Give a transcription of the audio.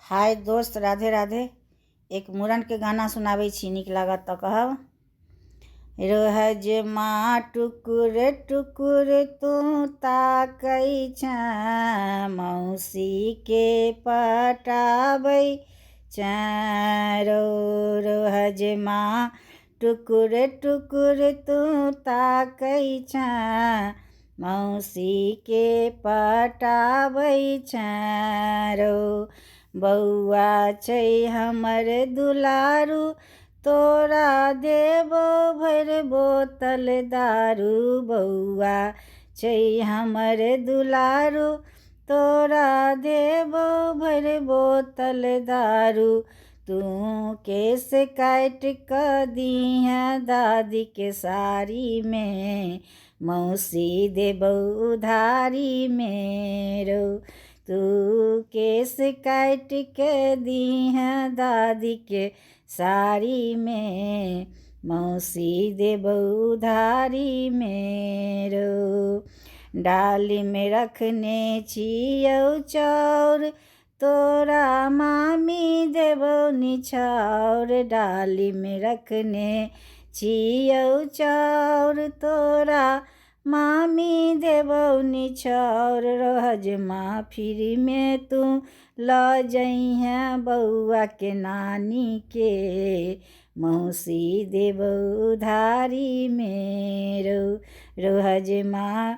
हाय दोस्त, राधे राधे। एक मुरन के गाना सुनाबै छी, नीक लागत तऽ कहब। रोहज माँ टुकुर टुकुर तू ताकै छें, मौसी के पटाबै छें। रोहज माँ टुकुर टुकुर तू ताकै छें, मौसी के पटाबै छें। बौआ छै हमर दुलारू, तोरा देबो भर बोतल दारू। बौआ छै हमर दुलारू, तोरा देबो भर बोतल दारू। तू केस काटि कऽ दीहें दादी के साड़ी में, मौसी देबौ उधारी में। तू केस काटि के दीहें दादी के साड़ी में, मौसी देबौ उधारी में। डाली में रखने छियौ चाउर, तोरा मामी देबौ निछाउर। डाली में रखने छियौ चाउर, तोरा मामी देबौ निछाउर। रोहज माँ फ्री में तू लऽ जइहें बौआ के नानी के, मौसी देबौ उधारी में। रोहज माँ